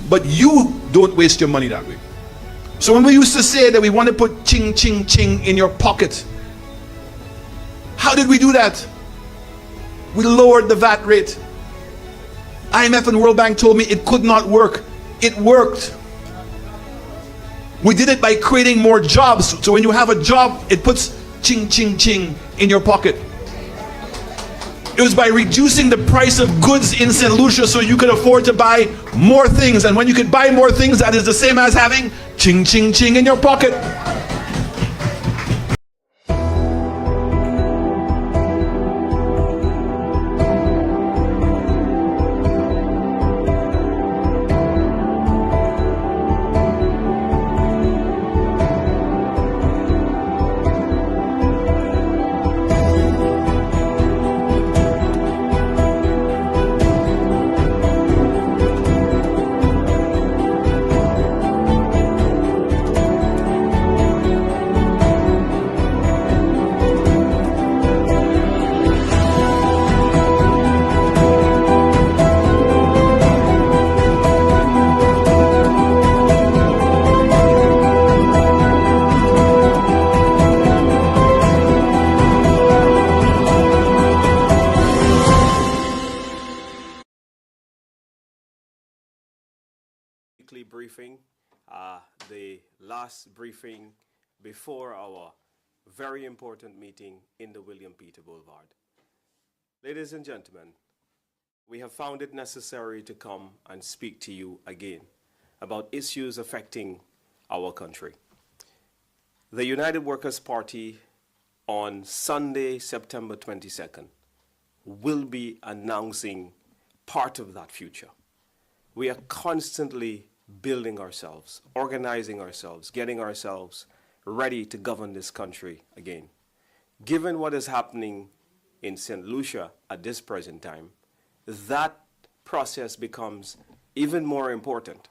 but you don't waste your money that way. So when we used to say that we want to put ching, ching, ching in your pocket, how did we do that? We lowered the VAT rate. IMF and World Bank told me it could not work. It worked. We did it by creating more jobs. So when you have a job, it puts ching, ching, ching in your pocket. It was by reducing the price of goods in St. Lucia so you could afford to buy more things. And when you could buy more things, that is the same as having ching, ching, ching in your pocket. Weekly briefing, the last briefing before our very important meeting in the William Peter Boulevard. Ladies and gentlemen, we have found it necessary to come and speak to you again about issues affecting our country. The United Workers' Party on Sunday, September 22nd, will be announcing part of that future. We are constantly building ourselves, organizing ourselves, getting ourselves ready to govern this country again. Given what is happening in St. Lucia at this present time, that process becomes even more important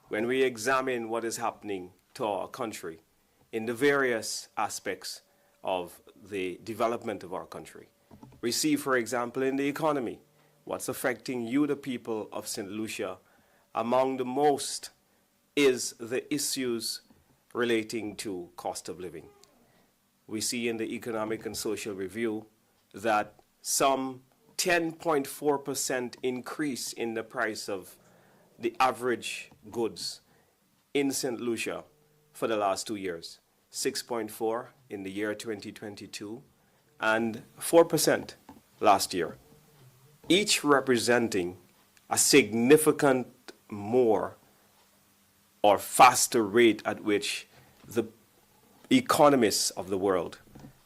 when we examine what is happening to our country in the various aspects of the development of our country. We see, for example, in the economy, what's affecting you, the people of St. Lucia. Among the most is the issues relating to cost of living. We see in the Economic and Social Review that some 10.4% increase in the price of the average goods in St. Lucia for the last 2 years. 6.4 in the year 2022 and 4% last year, each representing a significant more or faster rate at which the economists of the world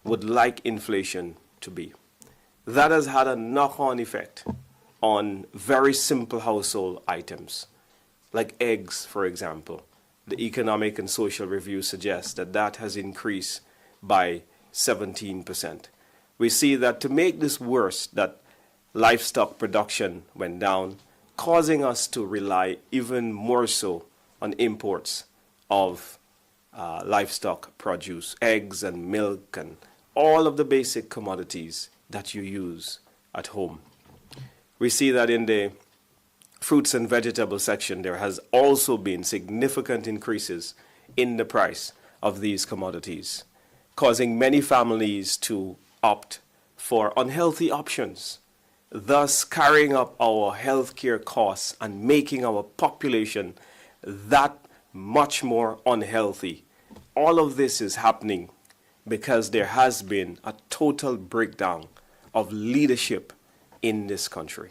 would like inflation to be. That has had a knock-on effect on very simple household items, like eggs, for example. The Economic and Social Review suggests that that has increased by 17%. We see that to make this worse, that livestock production went down, causing us to rely even more so on imports of livestock produce, eggs and milk and all of the basic commodities that you use at home. We see that in the fruits and vegetable section, there has also been significant increases in the price of these commodities, causing many families to opt for unhealthy options, thus carrying up our healthcare costs and making our population that much more unhealthy. All of this is happening because there has been a total breakdown of leadership in this country.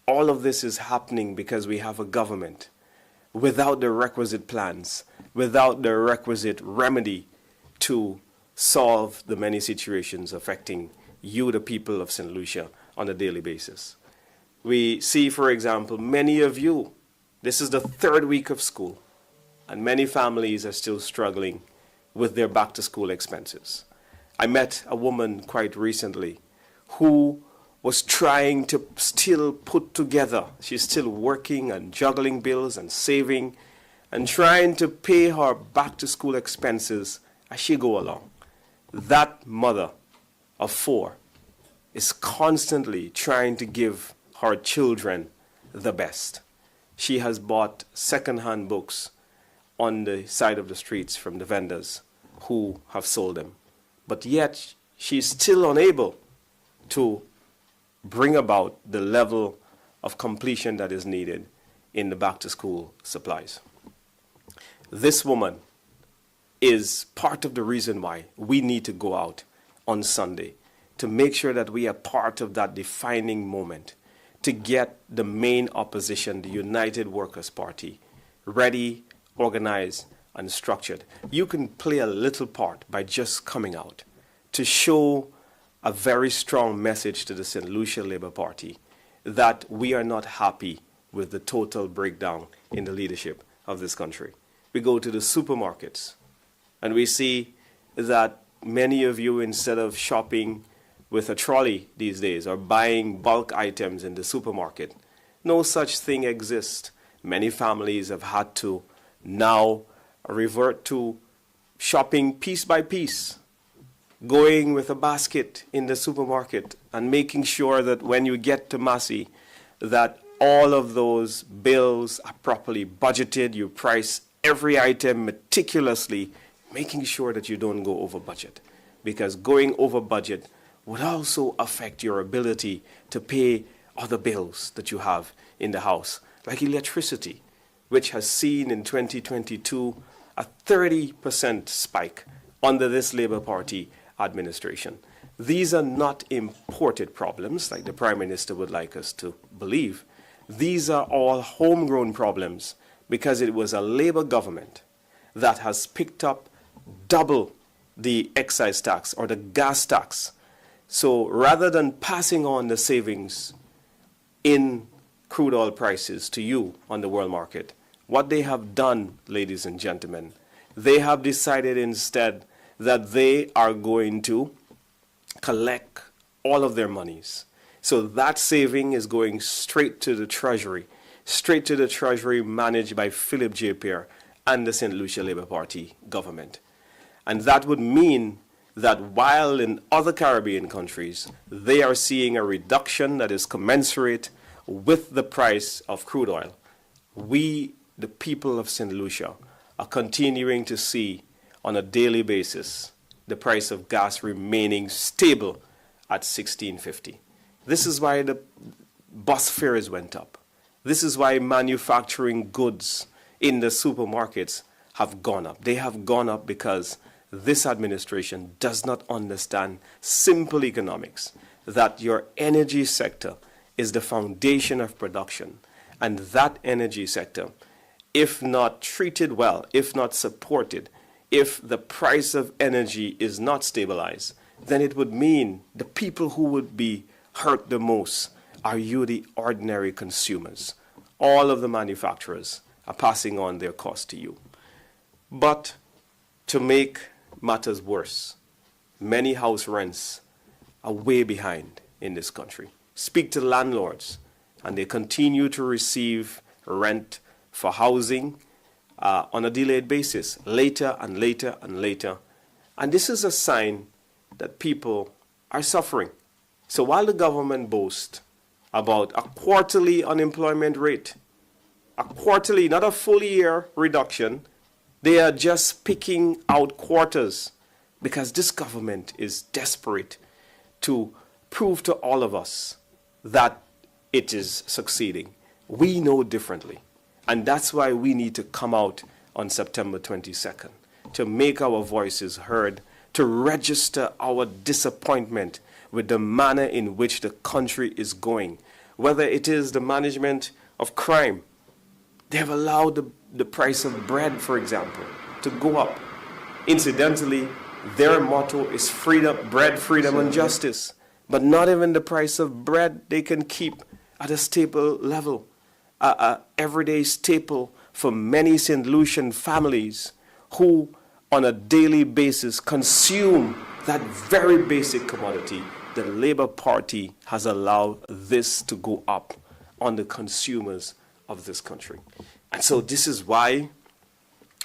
All of this is happening because we have a government without the requisite plans, without the requisite remedy to solve the many situations affecting you, the people of St. Lucia, on a daily basis. We see, for example, many of you, this is the third week of school, and many families are still struggling with their back-to-school expenses. I met a woman quite recently who was trying to still put together, she's still working and juggling bills and saving and trying to pay her back-to-school expenses as she go along. That mother of 4 is constantly trying to give her children the best. she has bought second-hand books on the side of the streets from the vendors who have sold them. But yet, she's still unable to bring about the level of completion that is needed in the back-to-school supplies. This woman is part of the reason why we need to go out on Sunday to make sure that we are part of that defining moment to get the main opposition, the United Workers' Party, ready, organized, and structured. You can play a little part by just coming out to show a very strong message to the St. Lucia Labour Party that we are not happy with the total breakdown in the leadership of this country. We go to the supermarkets and we see that many of you, instead of shopping with a trolley these days or buying bulk items in the supermarket, no such thing exists. Many families have had to now revert to shopping piece by piece, going with a basket in the supermarket and making sure that when you get to Massey, that all of those bills are properly budgeted. You price every item meticulously, making sure that you don't go over budget. Because going over budget would also affect your ability to pay other bills that you have in the house, like electricity, which has seen in 2022 a 30% spike under this Labour Party administration. These are not imported problems, like the Prime Minister would like us to believe. These are all homegrown problems because it was a Labour government that has picked up double the excise tax or the gas tax. So rather than passing on the savings in crude oil prices to you on the world market, what they have done, ladies and gentlemen, they have decided instead that they are going to collect all of their monies. So that saving is going straight to the Treasury managed by Philip J. Pierre and the St. Lucia Labour Party government. And that would mean that while in other Caribbean countries, they are seeing a reduction that is commensurate with the price of crude oil, we, the people of St. Lucia, are continuing to see on a daily basis the price of gas remaining stable at $16.50. This is why the bus fares went up. This is why manufacturing goods in the supermarkets have gone up. They have gone up because this administration does not understand simple economics, that your energy sector is the foundation of production. And that energy sector, if not treated well, if not supported, if the price of energy is not stabilized, then it would mean the people who would be hurt the most are you, the ordinary consumers. All of the manufacturers are passing on their cost to you. But to make matters worse, many house rents are way behind in this country. Speak to landlords, and they continue to receive rent for housing on a delayed basis, later and later and later. And this is a sign that people are suffering. So while the government boasts about a quarterly unemployment rate, a quarterly, not a full year reduction, they are just picking out quarters because this government is desperate to prove to all of us that it is succeeding. We know differently. And that's why we need to come out on September 22nd to make our voices heard, to register our disappointment with the manner in which the country is going. Whether it is the management of crime, they have allowed the price of bread, for example, to go up. Incidentally, their motto is freedom, bread, freedom, and justice. But not even the price of bread they can keep at a staple level, a everyday staple for many St. Lucian families who on a daily basis consume that very basic commodity. The Labour Party has allowed this to go up on the consumers of this country. And so this is why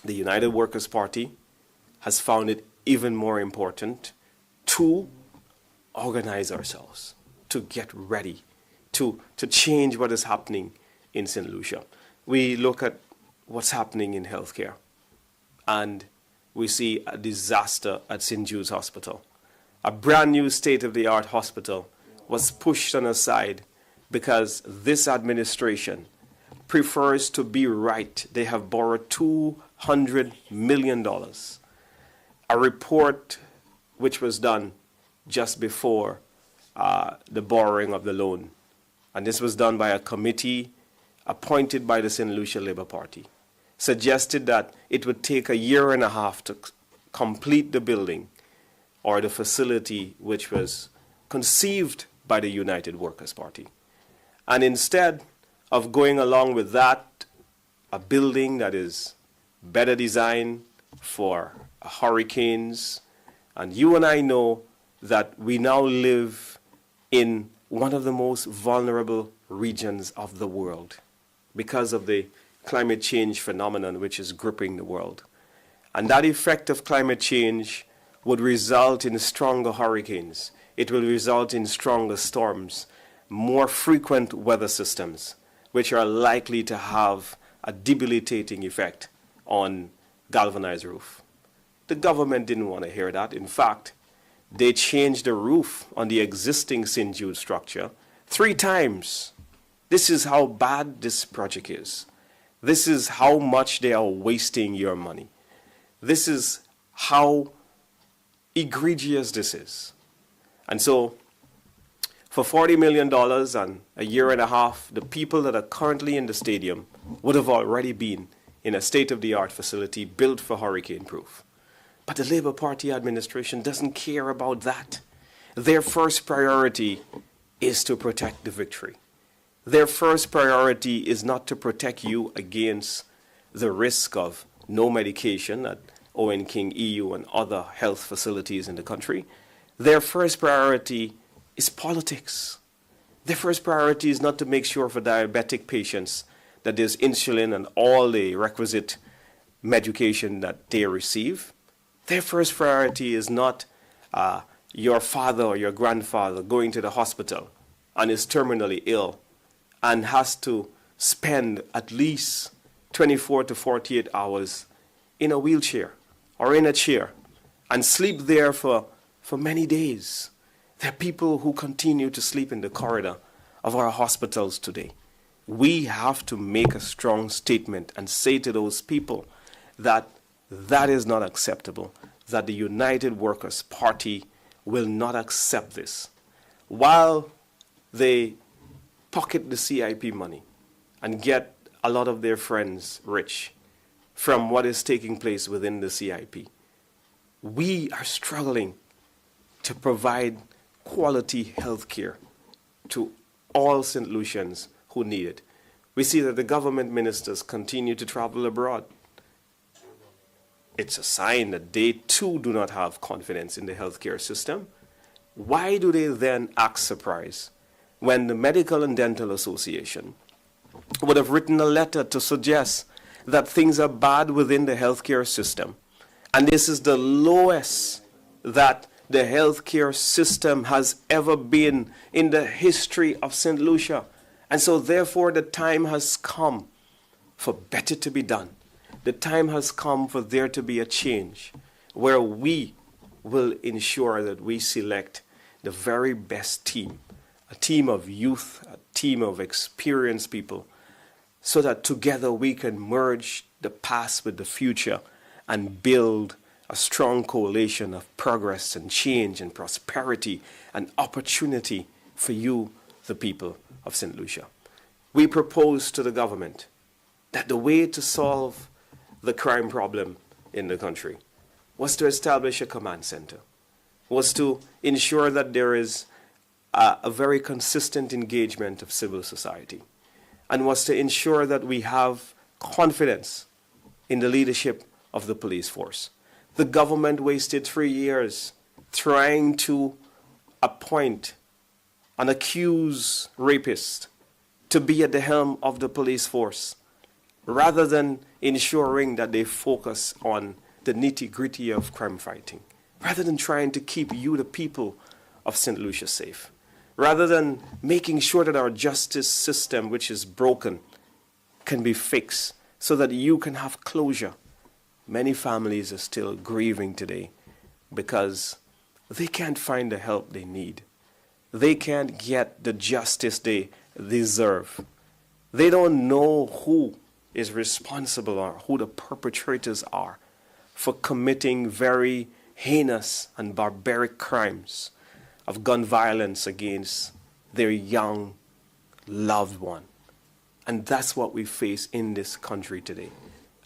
the United Workers' Party has found it even more important to organize ourselves, to get ready, to change what is happening in St. Lucia. we look at what's happening in healthcare, and we see a disaster at St. Jude's Hospital. A brand new state-of-the-art hospital was pushed on the side because this administration prefers to be right. They have borrowed $200 million. A report which was done just before the borrowing of the loan, and this was done by a committee appointed by the St. Lucia Labour Party, suggested that it would take a year and a half to complete the building or the facility which was conceived by the United Workers' Party. And instead of going along with that, a building that is better designed for hurricanes, and you and I know that we now live in one of the most vulnerable regions of the world because of the climate change phenomenon which is gripping the world. And that effect of climate change would result in stronger hurricanes. It will result in stronger storms, more frequent weather systems, which are likely to have a debilitating effect on galvanized roof. The government didn't want to hear that. In fact, they changed the roof on the existing St. Jude structure 3 times. This is how bad this project is. This is how much they are wasting your money. This is how egregious this is. And so, for $40 million and a year and a half, the people that are currently in the stadium would have already been in a state-of-the-art facility built for hurricane-proof. But the Labour Party administration doesn't care about that. Their first priority is to protect the victory. Their first priority is not to protect you against the risk of no medication at Owen King EU and other health facilities in the country. Their first priority is politics. Their first priority is not to make sure for diabetic patients that there's insulin and all the requisite medication that they receive. Their first priority is not your father or your grandfather going to the hospital and is terminally ill and has to spend at least 24 to 48 hours in a wheelchair or in a chair and sleep there for many days. There are people who continue to sleep in the corridor of our hospitals today. We have to make a strong statement and say to those people that that is not acceptable, that the United Workers' Party will not accept this. While they pocket the CIP money and get a lot of their friends rich from what is taking place within the CIP, we are struggling to provide quality health care to all St. Lucians who need it. We see that the government ministers continue to travel abroad. It's a sign that they too do not have confidence in the healthcare system. Why do they then act surprised when the Medical and Dental Association would have written a letter to suggest that things are bad within the healthcare system? And this is the lowest that the healthcare system has ever been in the history of St. Lucia. And so therefore the time has come for better to be done. The time has come for there to be a change where we will ensure that we select the very best team, a team of youth, a team of experienced people, so that together we can merge the past with the future and build a strong coalition of progress and change and prosperity and opportunity for you, the people of St. Lucia. We propose to the government that the way to solve the crime problem in the country was to establish a command center, was to ensure that there is a very consistent engagement of civil society, and was to ensure that we have confidence in the leadership of the police force. The government wasted 3 years trying to appoint an accused rapist to be at the helm of the police force, rather than ensuring that they focus on the nitty-gritty of crime fighting, rather than trying to keep you, the people of St. Lucia, safe, rather than making sure that our justice system, which is broken, can be fixed so that you can have closure. Many families are still grieving today because they can't find the help they need. They can't get the justice they deserve. They don't know who is responsible or who the perpetrators are for committing very heinous and barbaric crimes of gun violence against their young loved one. And that's what we face in this country today.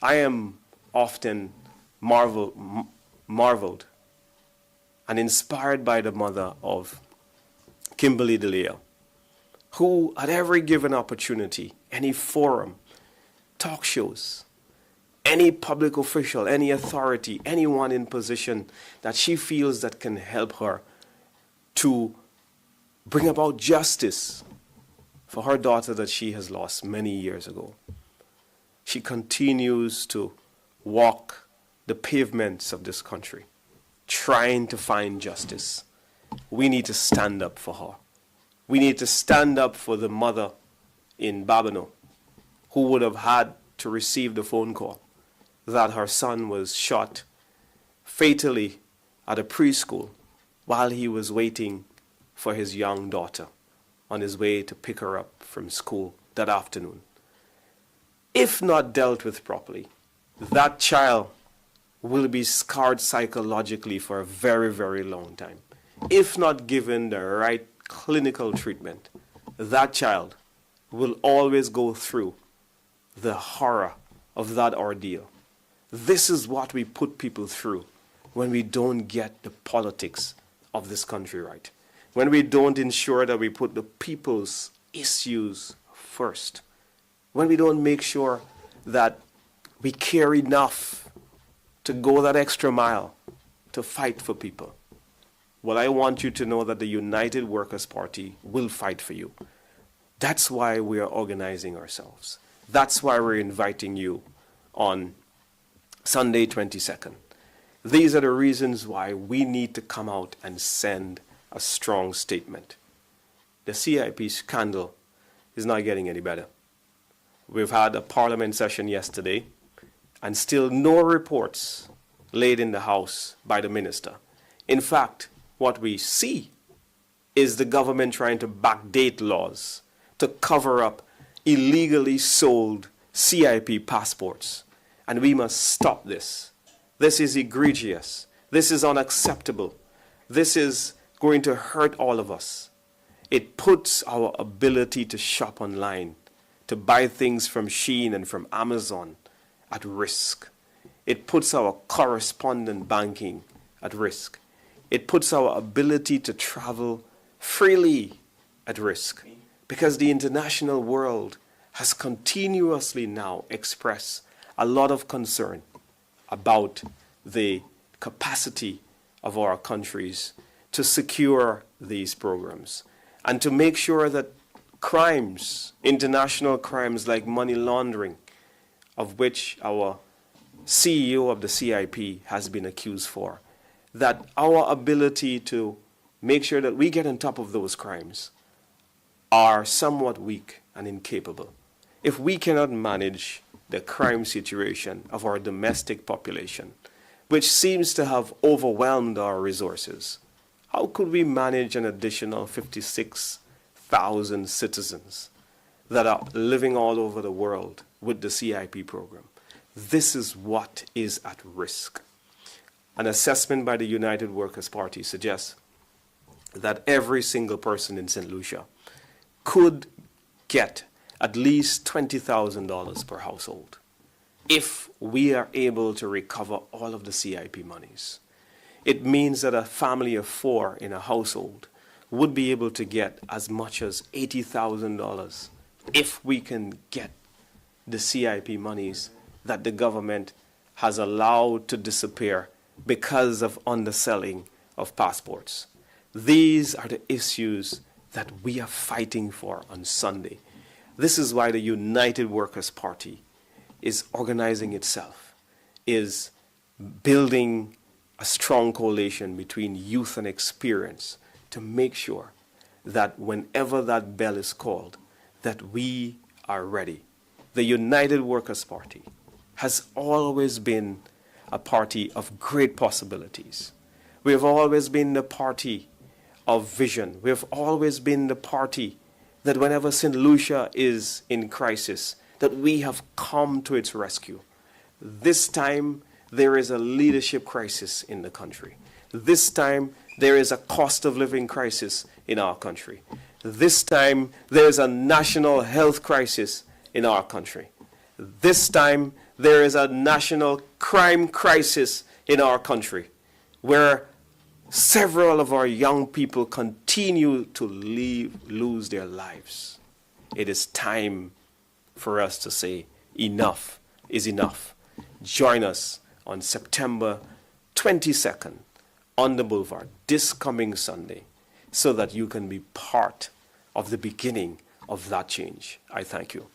I am often marveled and inspired by the mother of Kimberly DeLeo, who at every given opportunity, any forum, talk shows, any public official, any authority, anyone in position that she feels that can help her to bring about justice for her daughter that she has lost many years ago. She continues to walk the pavements of this country, trying to find justice. We need to stand up for her. We need to stand up for the mother in Babonneau who would have had to receive the phone call that her son was shot fatally at a preschool while he was waiting for his young daughter on his way to pick her up from school that afternoon. If not dealt with properly, that child will be scarred psychologically for a very, very long time. If not given the right clinical treatment, that child will always go through the horror of that ordeal. This is what we put people through when we don't get the politics of this country right. When we don't ensure that we put the people's issues first. When we don't make sure that we care enough to go that extra mile to fight for people. Well, I want you to know that the United Workers' Party will fight for you. That's why we are organizing ourselves. That's why we're inviting you on Sunday 22nd. These are the reasons why we need to come out and send a strong statement. The CIP scandal is not getting any better. We've had a parliament session yesterday and still no reports laid in the House by the minister. In fact, what we see is the government trying to backdate laws to cover up illegally sold CIP passports. And we must stop this. This is egregious. This is unacceptable. This is going to hurt all of us. It puts our ability to shop online, to buy things from Shein and from Amazon at risk. It puts our correspondent banking at risk. It puts our ability to travel freely at risk because the international world has continuously now expressed a lot of concern about the capacity of our countries to secure these programs and to make sure that crimes, international crimes like money laundering, of which our CEO of the CIP has been accused for, that our ability to make sure that we get on top of those crimes are somewhat weak and incapable. If we cannot manage the crime situation of our domestic population, which seems to have overwhelmed our resources, how could we manage an additional 56,000 citizens that are living all over the world with the CIP program? This is what is at risk. An assessment by the United Workers' Party suggests that every single person in St. Lucia could get at least $20,000 per household if we are able to recover all of the CIP monies. It means that a family of 4 in a household would be able to get as much as $80,000 if we can get the CIP monies that the government has allowed to disappear because of underselling of passports. These are the issues that we are fighting for on Sunday. This is why the United Workers' Party is organizing itself, is building a strong coalition between youth and experience to make sure that whenever that bell is called, that we are ready, the United Workers' Party has always been a party of great possibilities. We have always been the party of vision. We have always been the party that whenever St. Lucia is in crisis, that we have come to its rescue. This time, there is a leadership crisis in the country. This time, there is a cost of living crisis in our country. This time, there is a national health crisis in our country. This time, there is a national crime crisis in our country, where several of our young people continue to lose their lives. It is time for us to say enough is enough. Join us on September 22nd on the Boulevard this coming Sunday so that you can be part of the beginning of that change. I thank you.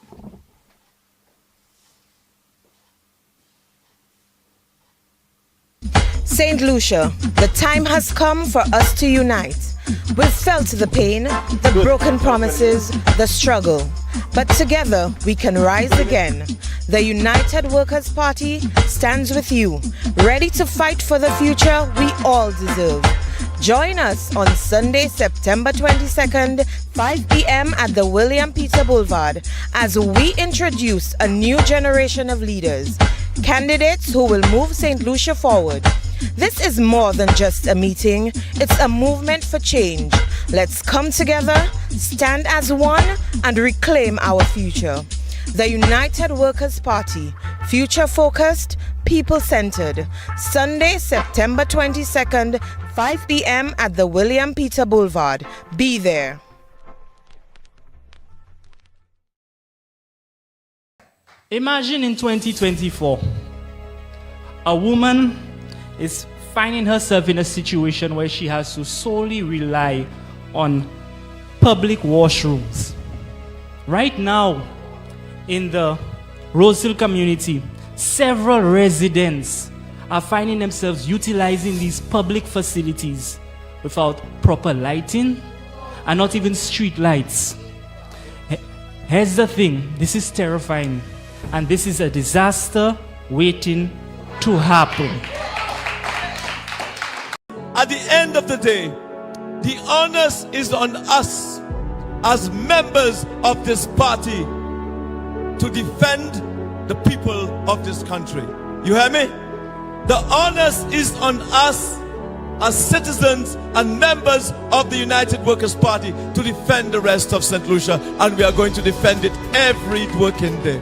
St. Lucia, the time has come for us to unite. We've felt the pain, the broken promises, the struggle. But together we can rise again. The United Workers' Party stands with you, ready to fight for the future we all deserve. Join us on Sunday, September 22nd, 5 p.m. at the William Peter Boulevard as we introduce a new generation of leaders, candidates who will move St. Lucia forward. This is more than just a meeting, it's a movement for change. Let's come together, stand as one, and reclaim our future. The United Workers' Party, future-focused, people-centered. Sunday, September 22nd, 5 p.m. at the William Peter Boulevard. Be there. Imagine in 2024, a woman is finding herself in a situation where she has to solely rely on public washrooms. Right now, in the Rosehill community, several residents are finding themselves utilizing these public facilities without proper lighting and not even street lights. Here's the thing, this is terrifying, and this is a disaster waiting to happen. At the end of the day, the onus is on us as members of this party to defend the people of this country. You hear me? The onus is on us as citizens and members of the United Workers' Party to defend the rest of St. Lucia, and we are going to defend it every working day.